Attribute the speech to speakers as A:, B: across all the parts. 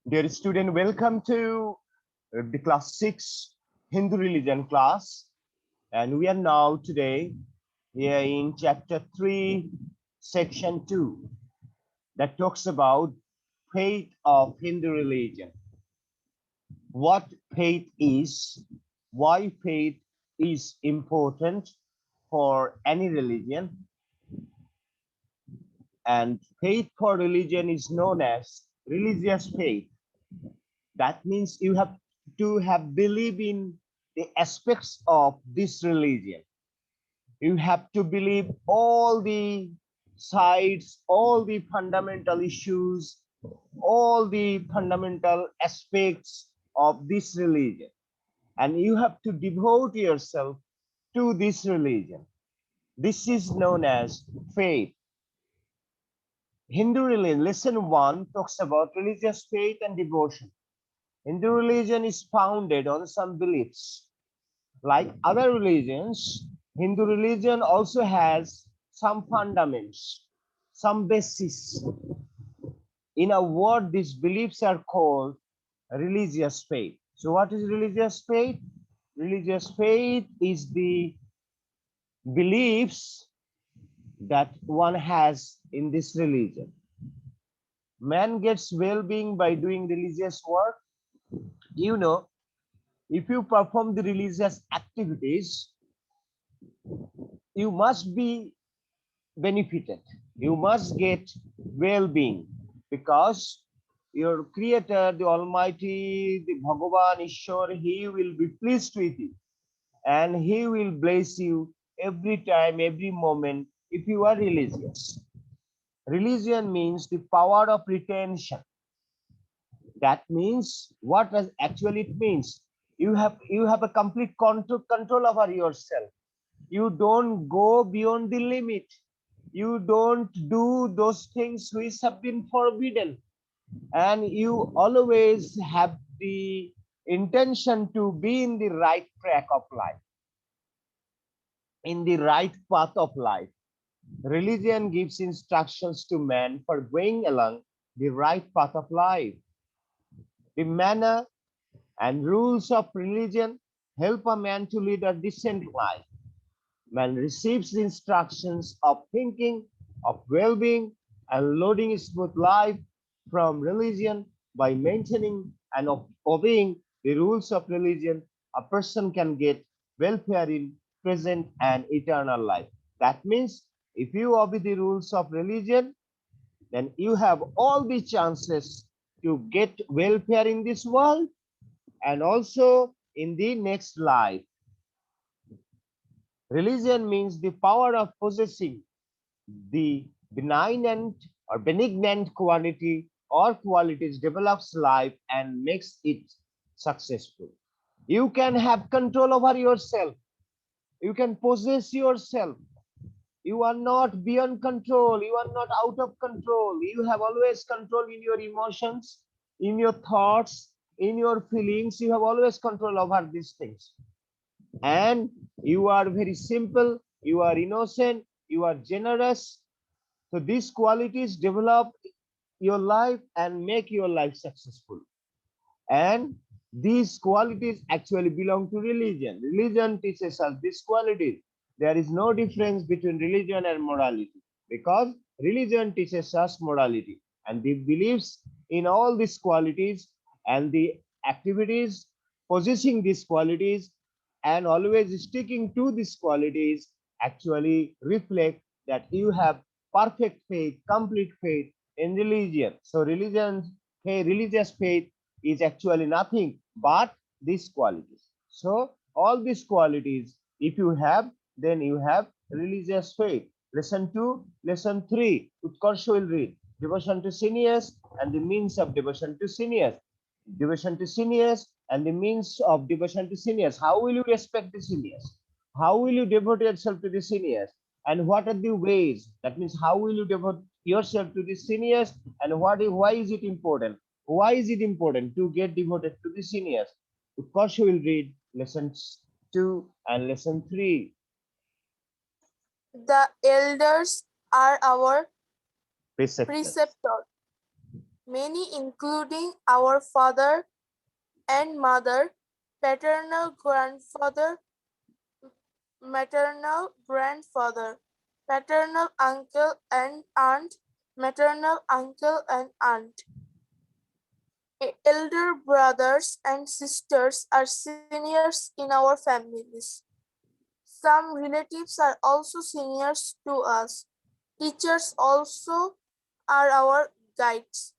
A: Dear student, welcome to the class 6 Hindu religion class. And we are now today here in chapter 3, section 2, that talks about faith of Hindu religion. What faith is, why faith is important for any religion, and faith for religion is known as religious faith. That means you have to have believe in the aspects of this religion. You have to believe all the sides, all the fundamental issues, all the fundamental aspects of this religion. And you have to devote yourself to this religion. This is known as faith. Hindu religion, lesson 1 talks about religious faith and devotion. Hindu religion is founded on some beliefs. Like other religions, Hindu religion also has some fundamentals, some basis. In a word, these beliefs are called religious faith. So what is religious faith? Religious faith is the beliefs that one has in this religion. Man gets well-being by doing religious work. You know, if you perform the religious activities, you must be benefited. You must get well-being because your creator, the Almighty, the Bhagavan, Ishwar, he will be pleased with you and he will bless you every time, every moment if you are religious. Religion means the power of retention. That means what does actually it means? You have a complete control over yourself. You don't go beyond the limit. You don't do those things which have been forbidden, and you always have the intention to be in the right track of life, in the right path of life. Religion gives instructions to man for going along the right path of life. The manner and rules of religion help a man to lead a decent life. Man receives the instructions of thinking, of well-being, and leading a smooth life from religion. By maintaining and obeying the rules of religion, a person can get welfare in present and eternal life. That means if you obey the rules of religion, then you have all the chances to get welfare in this world and also in the next life. Religion means the power of possessing the benignant or benignant quality or qualities develops life and makes it successful. You can have control over yourself. You can possess yourself. You are not beyond control. You are not out of control. You have always control in your emotions, in your thoughts, in your feelings. You have always control over these things. And you are very simple, you are innocent, you are generous. So these qualities develop your life and make your life successful. And these qualities actually belong to religion. Religion teaches us these qualities. There is no difference between religion and morality because religion teaches us morality and the beliefs in all these qualities and the activities possessing these qualities and always sticking to these qualities actually reflect that you have perfect faith, complete faith in religion. So religious faith is actually nothing but these qualities. So all these qualities, if you have, then you have religious faith. Lesson 2, lesson 3, Utkarsha will read devotion to seniors and the means of devotion to seniors. Devotion to seniors and the means of devotion to seniors. How will you respect the seniors? How will you devote yourself to the seniors? And what are the ways? That means how will you devote yourself to the seniors and why is it important? Why is it important to get devoted to the seniors? Of course, you will read lessons 2 and lesson 3.
B: The elders are our
A: Preceptors.
B: preceptors. Many, including our father and mother, paternal grandfather, maternal grandfather, paternal uncle and aunt, maternal uncle and aunt. Elder brothers and sisters are seniors in our families. Some relatives are also seniors to us. Teachers also are our guides.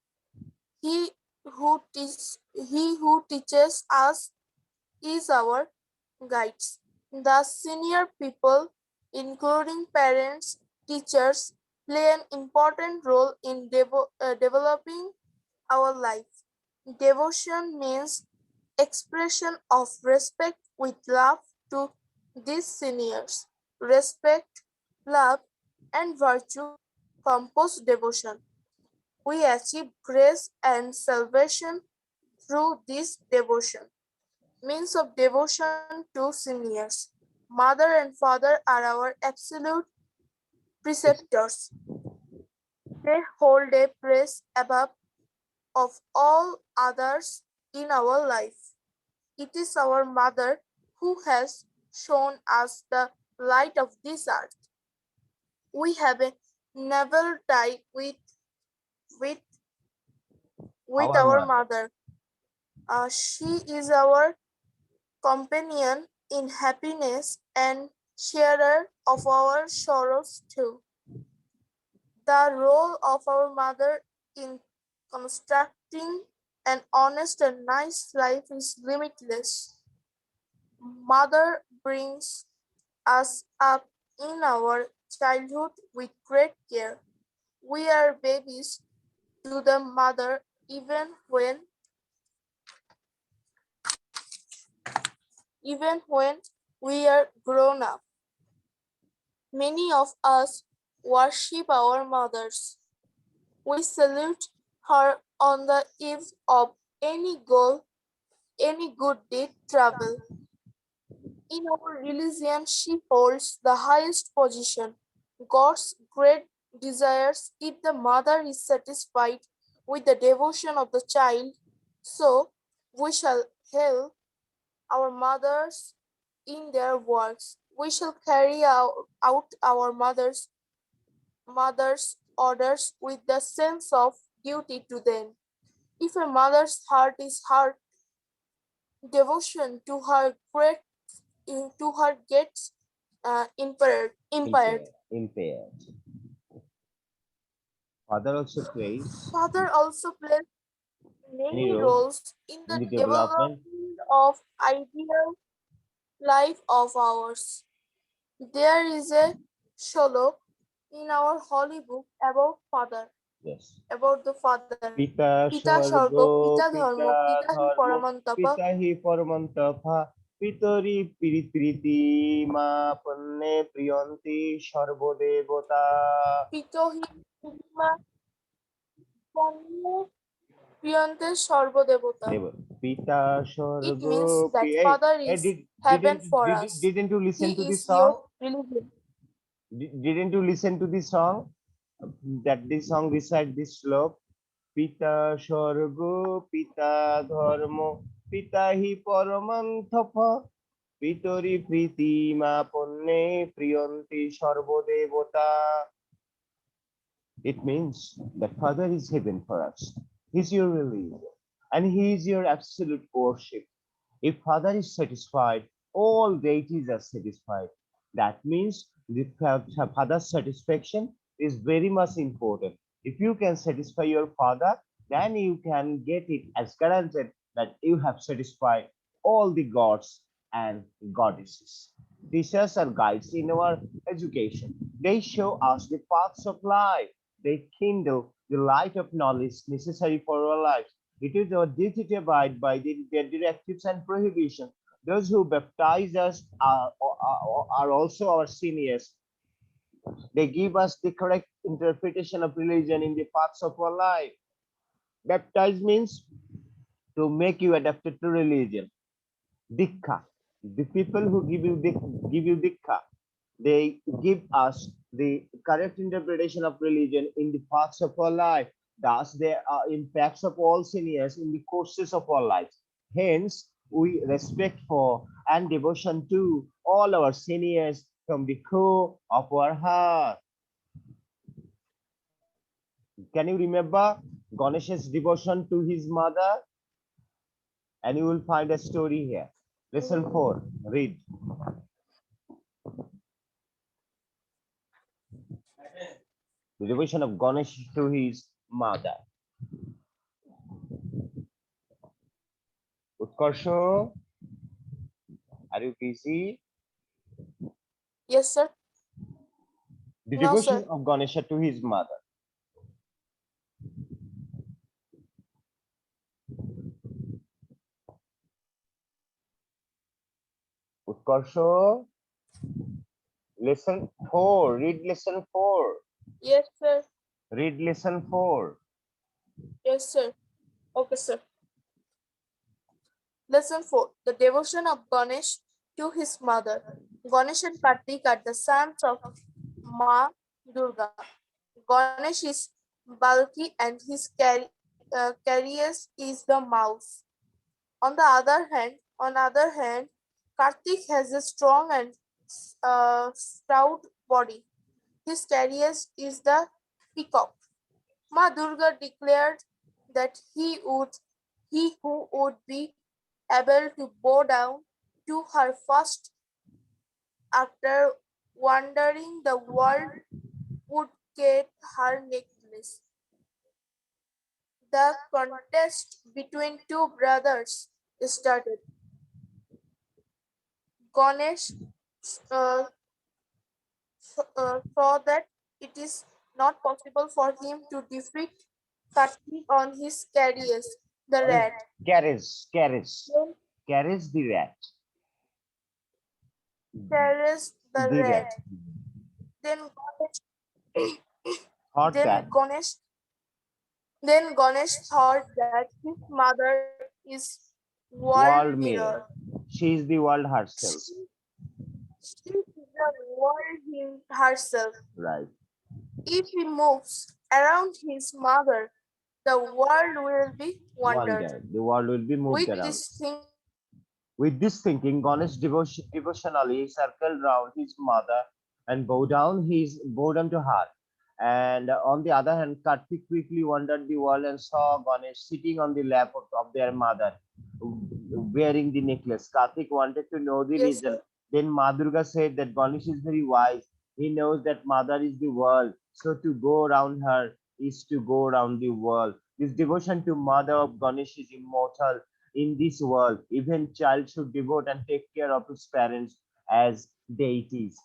B: He he who teaches us is our guides. The senior people, including parents, teachers, play an important role in developing our life. Devotion means expression of respect with love to these seniors. Respect, love, and virtue compose devotion. We achieve grace and salvation through this devotion. Means of devotion to seniors. Mother and father are our absolute
A: It's
B: preceptors. They hold a place above of all others in our life. It is our mother who has shown us the light of this earth. We have a never die with with
A: our
B: our
A: mother.
B: mother. She is our companion in happiness and sharer of our sorrows too. The role of our mother in constructing an honest and nice life is limitless. Mother brings us up in our childhood with great care. We are babies to the mother even when we are grown up. Many of us worship our mothers. We salute her on the eve of any goal, any good deed travel. In our religion, she holds the highest position. God's great desires if the mother is satisfied with the devotion of the child, so we shall help our mothers in their works. We shall carry out our mother's orders with the sense of duty to them. If a mother's heart is hard, devotion to her gets impaired.
A: Impaired. Father also plays
B: Father also plays
A: many
B: many
A: roles
B: roles in
A: in
B: the
A: the development.
B: development of ideal life of ours. There is a shalom in our holy book
A: Yes.
B: about the father.
A: পিতা
B: Pita
A: স্বর্গ
B: Shargo, Pita
A: পিতা
B: Dharma, Pita hi
A: ধর্ম
B: Paramantapa.
A: পিতা হি পরমন্তপা পিতরি প্রীতি মা পন্নে Priyanti সর্বদেবতা
B: Pito hi Purima Pannu Priyante Sarvadevata.
A: দেব পিতা
B: It
A: স্বর্গ
B: means that
A: hey,
B: Father
A: hey,
B: is heaven for us.
A: didn't you listen to
B: He
A: this
B: is
A: song?
B: your religion.
A: Didn't you listen to this song? That this song recite this slok. পিতা স্বর্গ পিতা ধর্ম পিতা হি পরমন্থপ পিতরি Pritima পন্নে Priyanti সর্বদেবতা. It means that Father is heaven for us. He's your religion and He is your absolute worship. If Father is satisfied, all deities are satisfied. That means the Father's satisfaction is very much important. If you can satisfy your Father, then you can get it as granted that you have satisfied all the gods and goddesses. Teachers are guides in our education. They show us the paths of life. They kindle the light of knowledge necessary for our lives. It is our duty to abide by their directives and prohibitions. Those who baptize us are also our seniors. They give us the correct interpretation of religion in the paths of our life. Baptize means to make you adapted to religion. Dikha, the people who give you dikha, they give us the correct interpretation of religion in the paths of our life. Thus, there are impacts of all seniors in the courses of our lives. Hence, we respect for and devotion to all our seniors from the core of our heart. Can you remember Ganesh's devotion to his mother? And you will find a story here. Lesson 4, read. The devotion of Ganesh to his mother. Utkarsha, are you busy?
B: Yes, sir.
A: The
B: No,
A: devotion
B: sir.
A: of Ganesha to his mother. Utkarsha, lesson 4, read lesson 4.
B: Yes, sir.
A: Read lesson 4.
B: Yes, sir. Okay, sir. Lesson 4. The devotion of Ganesh to his mother. Ganesh and Kartik are the sons of Ma Durga. Ganesh is bulky and his carriers is the mouse. On the other hand, Kartik has a strong and stout body. His carriers is the peacock. Ma Durga declared that he who would be able to bow down to her first after wandering the world would get her necklace. The contest between two brothers started. Ganesh uh, saw that it is not possible for him to defeat Kartik on his carriers, the rat.
A: Carries the rat.
B: Carries the
A: The
B: rat.
A: rat.
B: Then Ganesh,
A: Thought
B: then
A: that
B: Ganesh, then Ganesh thought that his mother is world
A: world
B: mirror.
A: mirror. She is the world herself.
B: She is the world herself.
A: Right.
B: If he moves around his mother, the world will be wondered.
A: Wonder. The world will be moved
B: With
A: around.
B: this thinking,
A: With this thinking, Ganesh devotionally circled round his mother and bowed down to her. And on the other hand, Kartik quickly wandered the world and saw Ganesh sitting on the lap of their mother, wearing the necklace. Kartik wanted to know the
B: yes,
A: reason.
B: sir.
A: Then Madurga said that Ganesh is very wise. He knows that mother is the world. So to go around her is to go around the world. This devotion to mother of Ganesh is immortal in this world. Even child should devote and take care of his parents as deities.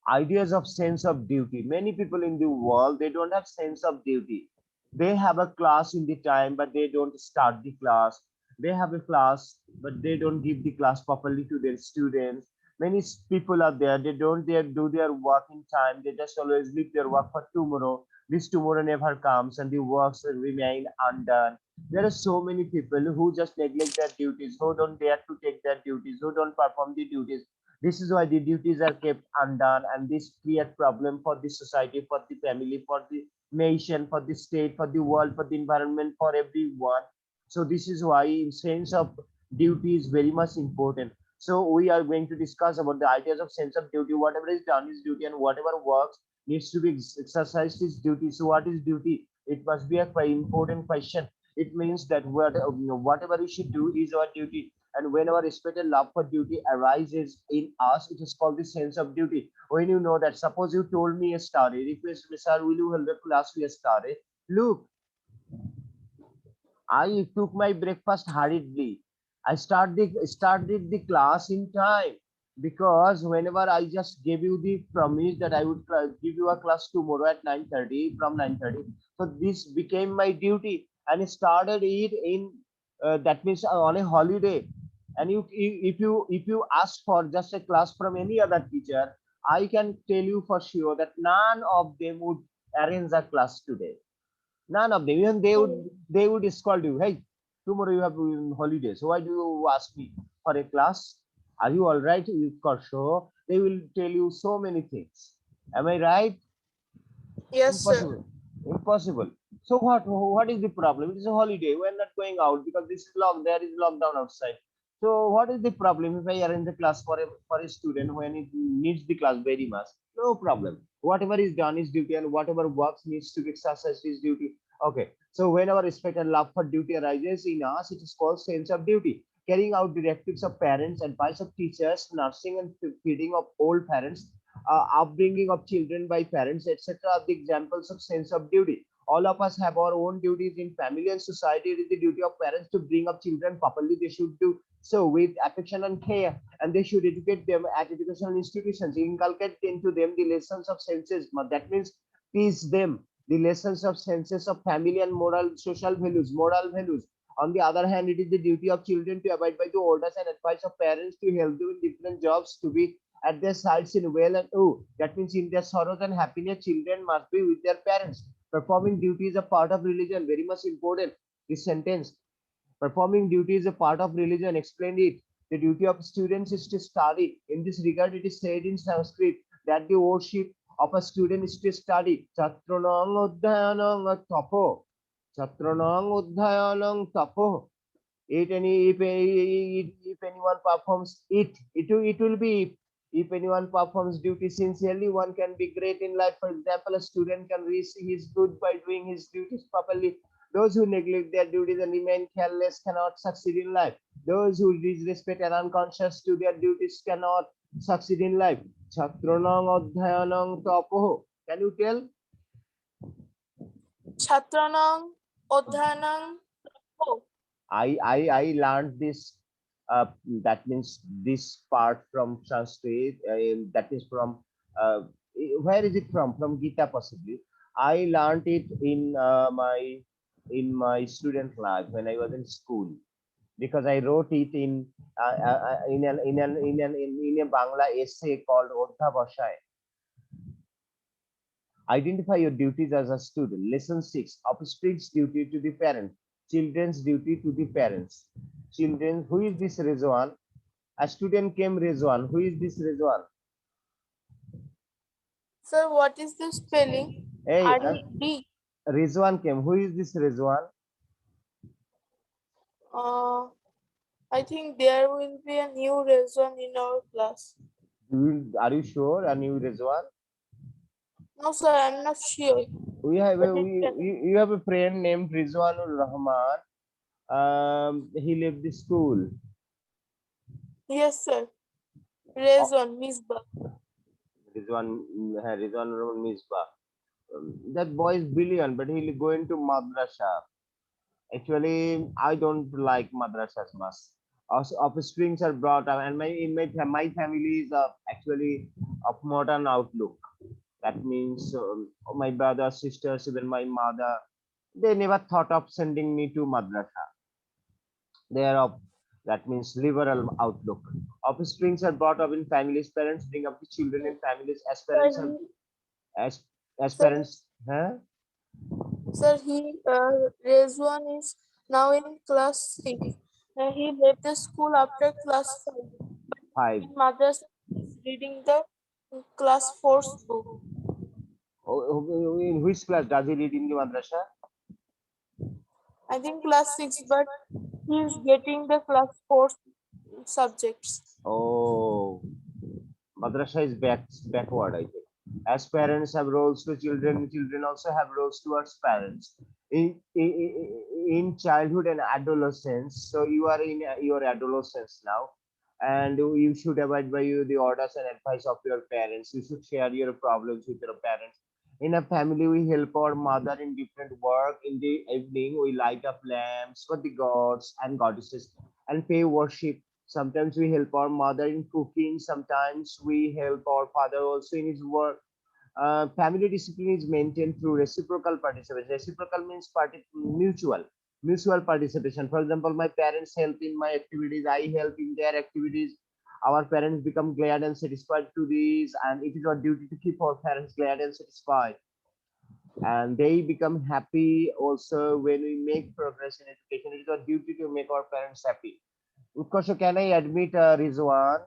A: Ideas of sense of duty. Many people in the world, they don't have sense of duty. They have a class in the time, but they don't start the class. They have a class, but they don't give the class properly to their students. Many people are there, they don't dare do their work in time. They just always leave their work for tomorrow. This tomorrow never comes and the works remain undone. There are so many people who just neglect their duties, who don't dare to take their duties, who don't perform the duties. This is why the duties are kept undone, and this create problem for the society, for the family, for the nation, for the state, for the world, for the environment, for everyone. So this is why sense of duty is very much important. So we are going to discuss about the ideas of sense of duty. Whatever is done is duty, and whatever works needs to be exercised is duty. So what is duty? It must be a quite important question. It means that whatever we should do is our duty, and when our respect and love for duty arises in us, it is called the sense of duty. When you know that, suppose you told me a story, request me, sir, will you hold the class we story? Look, I took my breakfast hurriedly. I started the class in time, because whenever I just gave you the promise that I would give you a class tomorrow at 9:30, from 9:30, so this became my duty, and I started it in that means on a holiday. And if you ask for just a class from any other teacher, I can tell you for sure that none of them would arrange a class today. None of them. Even they would scold you. Hey, tomorrow you have holidays. So why do you ask me for a class? Are you all right? You for sure. They will tell you so many things. Am I right?
B: Yes, sir.
A: Impossible. Impossible. So what is the problem? It is a holiday. We are not going out because this is there is lockdown outside. So what is the problem if I arrange the class for a student when it needs the class very much? No problem. Whatever is done is duty, and whatever works needs to be exercised is duty. Okay. So whenever respect and love for duty arises in us, it is called sense of duty. Carrying out directives of parents, advice of teachers, nursing and feeding of old parents, upbringing of children by parents, etc. are the examples of sense of duty. All of us have our own duties in family and society. It is the duty of parents to bring up children properly. They should do so with affection and care, and they should educate them at educational institutions, inculcate into them the lessons of senses. That means teach them the lessons of senses of family and moral social values, moral values. On the other hand, it is the duty of children to abide by the orders and advice of parents, to help them in different jobs, to be at their sides in well and oh, that means in their sorrows and happiness, children must be with their parents. Performing duty is a part of religion, very much important. This sentence, performing duty is a part of religion, explain it. The duty of students is to study. In this regard, it is said in Sanskrit that the worship of a student is to study. Chatranang udhayanang tapo. Chatranang udhayanang tapo. If anyone performs it will be. If anyone performs duty sincerely, one can be great in life. For example, a student can reach his good by doing his duties properly. Those who neglect their duties and remain careless cannot succeed in life. Those who disrespect and unconscious to their duties cannot succeed in life. Chatranang adhyanang tapoh. Can you tell?
B: Chatranang Odhanang. Oh,
A: I learned this. That means this part from Sanskrit. That is from where is it from? From Gita possibly. I learned it in my student life when I was in school, because I wrote it in a Bangla essay called Odha Bashai. Identify your duties as a student. Lesson 6. Offspring's duty to the parent. Children's duty to the parents. Children, who is this Rizwan? A student came Rizwan. Who is this Rizwan?
B: sir, what is the spelling?
A: Hey,
B: R-E-D.
A: Rizwan came. Who is this Rizwan?
B: I think there will be a new reason in our class.
A: Are you sure? A new Rizwan?
B: No, sir, I'm not sure.
A: You have a friend named Rizwanul Rahman. He left the school.
B: Yes, sir. Reason, Misbah.
A: Rizwan Misbah. That boy is brilliant, but he'll go into madrasa. Actually, I don't like madrasas much. Also, offsprings are brought up, and my family is actually of modern outlook. That means my brothers, sisters, even my mother, they never thought of sending me to madrasa. They are of, that means, liberal outlook. Offsprings are brought up in families. Parents bring up the children in families. As parents are, as as
B: Sir,
A: parents, huh?
B: sir, Rezwan is now in class 6. He left the school after class 5.
A: Five.
B: In madrasa, he is reading the class 4's book.
A: In which class does he read in the madrasa?
B: I think class 6, but he is getting the class 4 subjects.
A: Oh, madrasa is backward, I think. As parents have roles to children, children also have roles towards parents. In childhood and adolescence, so you are in your adolescence now, and you should abide by the orders and advice of your parents. You should share your problems with your parents. In a family, we help our mother in different work. In the evening, we light up lamps for the gods and goddesses and pay worship. Sometimes we help our mother in cooking. Sometimes we help our father also in his work. Family discipline is maintained through reciprocal participation. Reciprocal means mutual participation. For example, my parents help in my activities, I help in their activities. Our parents become glad and satisfied to this, and it is our duty to keep our parents glad and satisfied. And they become happy also when we make progress in education. It is our duty to make our parents happy. Utkarsha, can I admit Rizwan?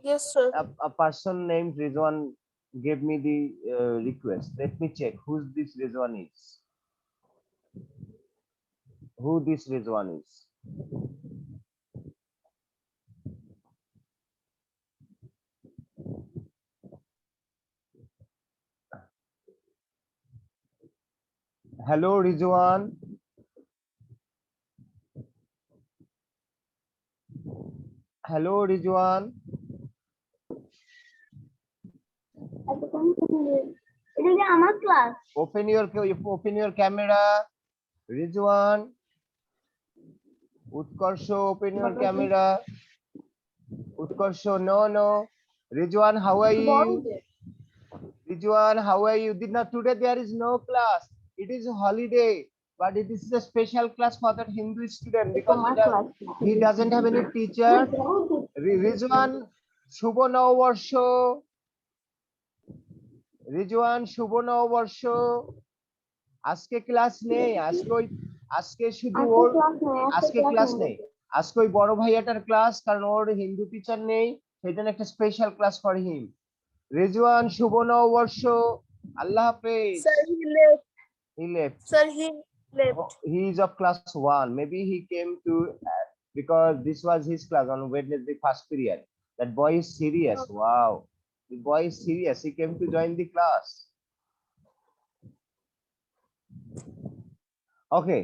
B: Yes, sir.
A: A person named Rizwan gave me the request. Let me check who's this Rizwan is. Who this Rizwan is? Hello, Rizwan. Hello, Rizwan. Open your camera. Rizwan. Utkarsho, open your camera. Utkarsho, no. Rizwan, how are you? Rizwan, how are you? Did not today there is no class. It is a holiday, but it is a special class for that Hindu student because he doesn't have any teacher. Rizwan, Shubho Navabarsho. Rizwan শুভ নববর্ষ আজকে class নেই আজকে শুধু ওর আজকে class নেই আজকে ওই বড় ভাইয়াটার ক্লাস কারণ ওর হিন্দু টিচার নেই সেই জন্য একটা special class for him Rizwan শুভ নববর্ষ আল্লাহ হাফেজ
B: Sir, he left.
A: he left
B: Sir, he left.
A: he is of class 1 maybe he came to because this was his class on Wednesday first period that boy is serious wow the boy is serious he came to join the class okay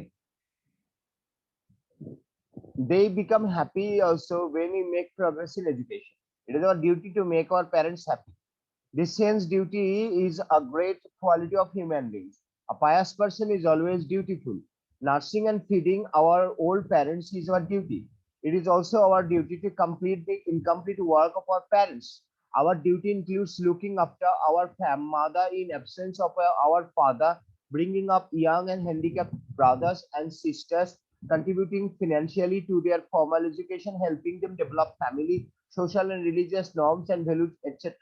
A: they become happy also when we make progress in education. It is our duty to make our parents happy. This sense duty is a great quality of human beings. A pious person is always dutiful. Nursing and feeding our old parents is our duty. It is also our duty to complete the incomplete work of our parents. Our duty includes looking after our mother in absence of our father, bringing up young and handicapped brothers and sisters, contributing financially to their formal education, helping them develop family, social and religious norms and values, etc.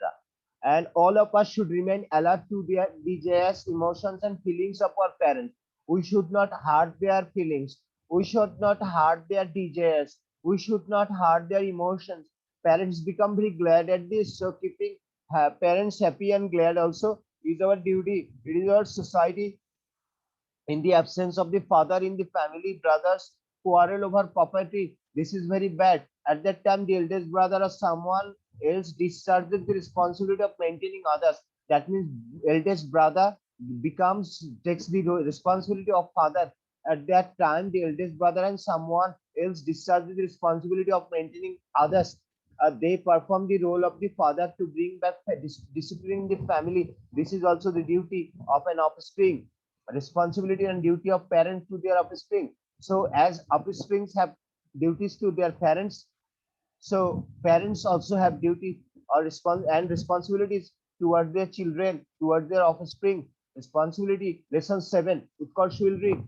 A: And all of us should remain alert to their desires, emotions, and feelings of our parents. We should not hurt their feelings. We should not hurt their desires. We should not hurt their emotions. Parents become very glad at this. So keeping parents happy and glad also is our duty. It is our society in the absence of the father in the family, brothers quarrel over property. This is very bad. At that time, the eldest brother or someone else discharges the responsibility of maintaining others. That means eldest brother takes the responsibility of father. At that time, the eldest brother and someone else discharges the responsibility of maintaining others. They perform the role of the father to bring back discipline in the family. This is also the duty of an offspring responsibility and duty of parents to their offspring. So as offsprings have duties to their parents, so parents also have duty or responsibilities toward their children, toward their offspring. Responsibility, lesson 7. Utkarsh will read.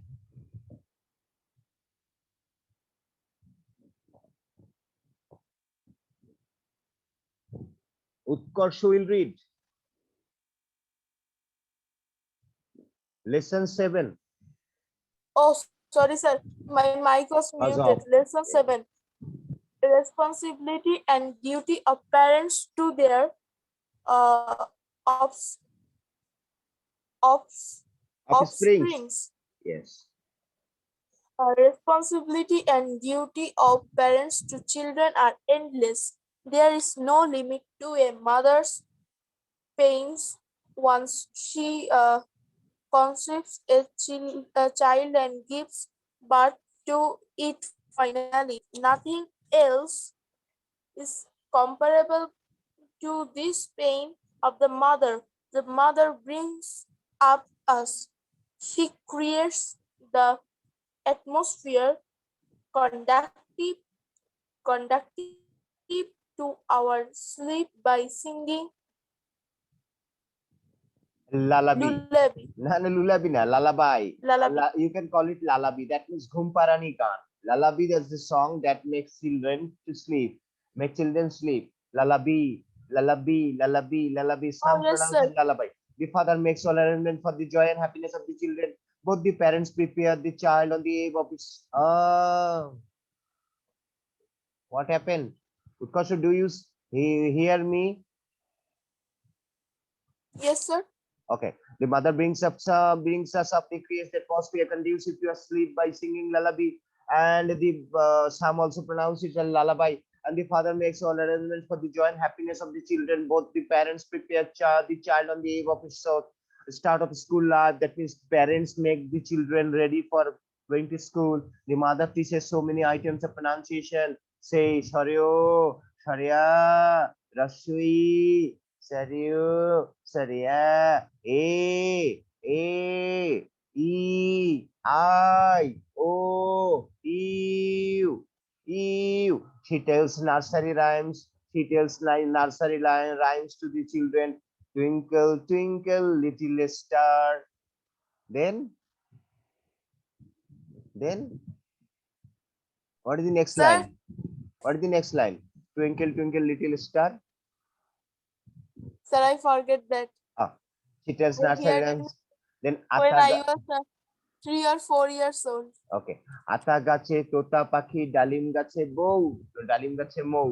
A: Utkarsh will read. Lesson 7.
B: Oh, sorry, sir. My mic was muted. Lesson 7. Responsibility and duty of parents to their uh, offs,
A: Offsprings.
B: offsprings.
A: Yes.
B: Responsibility and duty of parents to children are endless. There is no limit to a mother's pains once she conceives a child and gives birth to it finally. Nothing else is comparable to this pain of the mother. The mother brings up us. She creates the atmosphere conductive to our sleep by singing
A: Lullaby.
B: lullaby.
A: No, lullaby na, lullaby.
B: Lullaby.
A: You can call it lullaby. That means Ghumparani Gan. Lullaby is the song that makes children to sleep. Make children sleep. Lullaby, lullaby, lullaby, lullaby. Some
B: Yes,
A: pronounce
B: sir.
A: it lullaby. The father makes all arrangement for the joy and happiness of the children. Both the parents prepare the child on the eve of its. What happened? Because do you hear me?
B: Yes, sir.
A: Okay. The mother brings us up the creates the atmosphere conducive to a sleep by singing lullaby, and the psalm also pronounces a lullaby. And the father makes all arrangements for the joy and happiness of the children. Both the parents prepare the child on the eve of his start of school life. That means parents make the children ready for going to school. The mother teaches so many items of pronunciation. Say Sharyo, Sharya, Rasui, Saryu, Sarya, E, I, O, E. She tells nursery rhymes. She tells nursery rhymes to the children. Twinkle, twinkle, little star. Then, then, what is the next
B: Sir,
A: line? What is the next line? Twinkle, twinkle, little star.
B: sir, I forget that.
A: Ah, she tells
B: I
A: nursery
B: heard it
A: rhymes. Then
B: when I
A: Ataga.
B: was 3 or 4 years old.
A: ওকে, আতা গাছে তোতা পাখি, ডালিম গাছে বউ, তো ডালিম গাছে মৌ,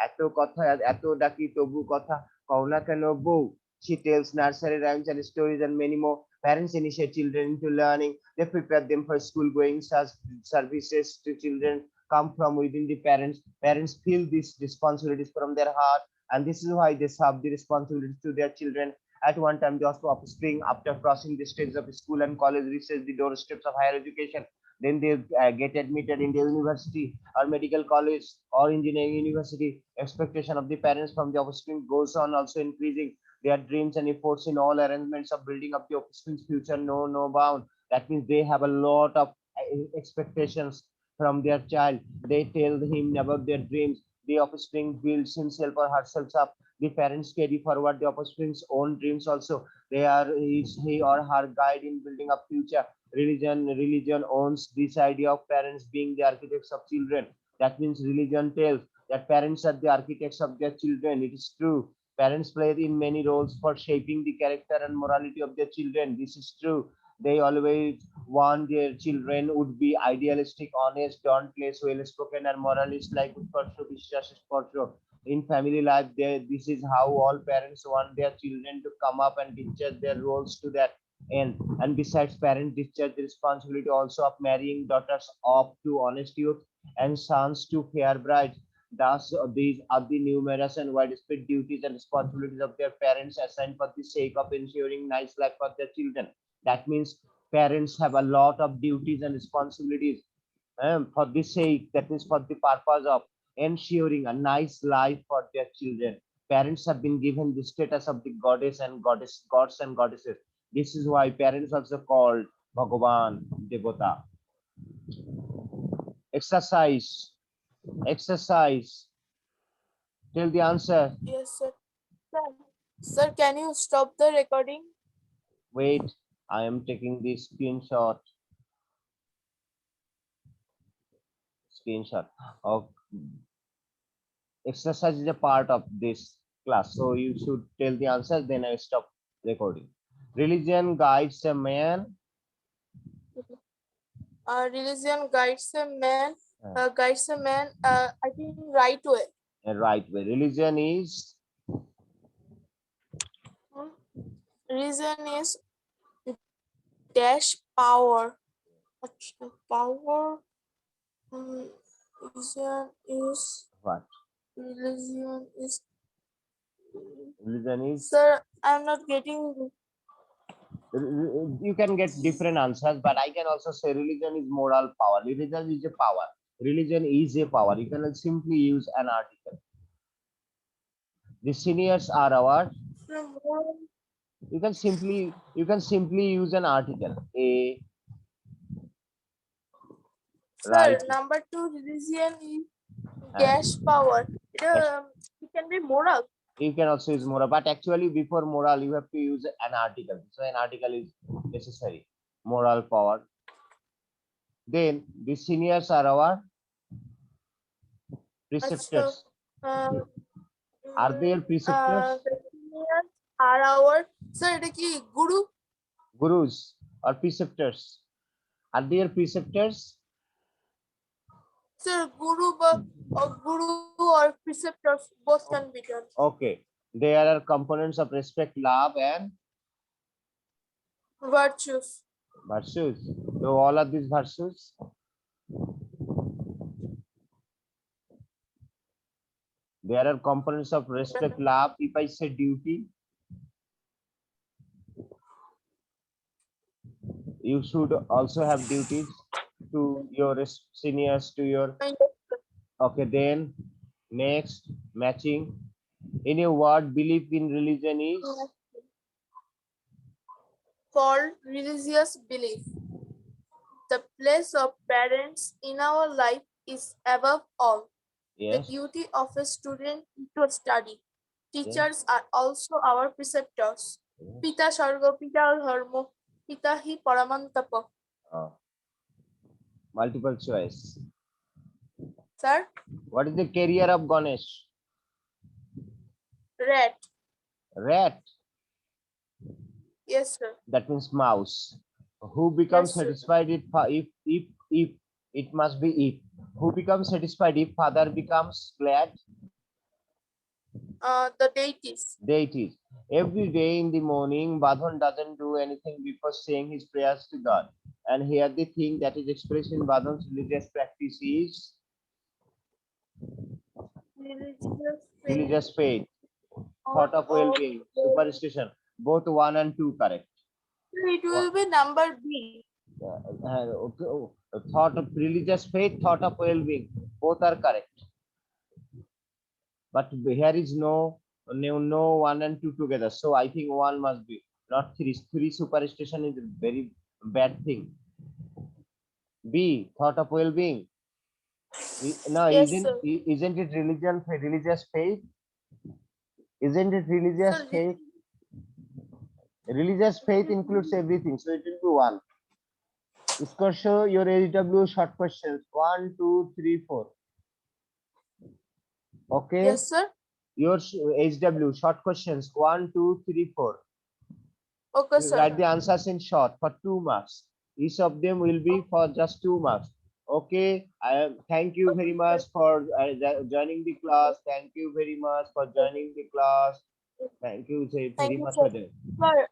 A: এত কথা এত ডাকি তবু কথা কও না কেন বউ। She tells nursery rhymes and stories and many more. Parents initiate children into learning. They prepare them for school going. Such services to children come from within the parents. Parents feel these responsibilities from their heart, and this is why they serve the responsibilities to their children. At one time, the offspring, after crossing the stages of school and college, reaches the doorsteps of higher education. Then they get admitted in the university or medical college or engineering university. Expectation of the parents from the offspring goes on also increasing. Their dreams and efforts in all arrangements of building up the offspring's future know no bound. That means they have a lot of expectations from their child. They tell him about their dreams. The offspring builds himself or herself up. The parents carry forward the offspring's own dreams also. They are he or her guide in building up future. Religion owns this idea of parents being the architects of children. That means religion tells that parents are the architects of their children. It is true. Parents play in many roles for shaping the character and morality of their children. This is true. They always want their children would be idealistic, honest, dauntless, well spoken, and moralist like Utkarsha, Vishwas, Sparsha. In family life, this is how all parents want their children to come up and discharge their roles to that end. And besides, parents discharge the responsibility also of marrying daughters off to honest youth and sons to fair brides. Thus, these are the numerous and widespread duties and responsibilities of their parents assigned for the sake of ensuring nice life for their children. That means parents have a lot of duties and responsibilities for the sake, that is for the purpose of ensuring a nice life for their children. Parents have been given the status of the gods and goddesses. This is why parents also called Bhagavan, Devata. Exercise, exercise. Tell the answer.
B: Yes, sir. Sir, can you stop the recording?
A: Wait, I am taking the screenshot. Of exercise is a part of this class, so you should tell the answer, then I stop recording. Religion guides a man.
B: Religion guides a man, I think, right way.
A: A right way. Religion is
B: Religion is dash power. Power. Religion is
A: what?
B: religion is.
A: Religion is.
B: Sir, I'm not getting.
A: You can get different answers, but I can also say religion is moral power. Religion is a power. Religion is a power. You can simply use an article. The seniors are our. You can simply use an article. A.
B: Sir,
A: Right.
B: number 2, religion is dash power. It can be moral.
A: You can also use moral, but actually before moral you have to use an article, so an article is necessary. Moral power. Then the seniors are our preceptors. Are there preceptors?
B: The seniors are our. Sir, এটা কি guru?
A: Gurus or preceptors? Are there preceptors?
B: Sir, guru or preceptors both can be done.
A: Okay, There are components of respect, love, and
B: virtues.
A: virtues. So all of these virtues. There are components of respect, love. If I say duty, you should also have duties to your seniors, to your. Okay, then next, matching. In a word, belief in religion is
B: Called religious belief. The place of parents in our life is above all. The
A: yes,
B: duty of a student is to study.
A: yes,
B: Teachers are also our preceptors.
A: yes.
B: Pita Shargo, Pita Dharma, Pita Hi Paramantapa.
A: Multiple choice.
B: Sir,
A: What is the career of Ganesh?
B: rat.
A: Rat.
B: Yes, sir.
A: That means mouse. Who becomes
B: Yes, sir.
A: satisfied if it must be if. Who becomes satisfied if father becomes glad?
B: The deities.
A: Deities. Every day in the morning, Badhan doesn't do anything before saying his prayers to God. And here the thing that is expressed in Badhan's religious practice is religious faith, thought of well-being, superstition. Both 1 and 2 correct.
B: It will be number B.
A: Okay, thought of religious faith, thought of well-being. Both are correct. But here is no 1 and 2 together. So I think 1 must be, not 3. 3 superstition is a very bad thing. B, thought of well-being. No,
B: Yes,
A: isn't it religious faith? Isn't it religious
B: sir.
A: faith? Religious faith includes everything, so it will be 1. Score show your HW short questions 1, 2, 3, 4. Okay.
B: Yes, sir.
A: Your HW short questions 1, 2, 3, 4.
B: Okay,
A: You
B: sir.
A: write the answers in short for 2 marks. Each of them will be for just 2 marks. Okay. Thank you very much for joining the class. Thank you very much for joining the class. Thank you very
B: Thank you,
A: much
B: sir.
A: for that.
B: Sir,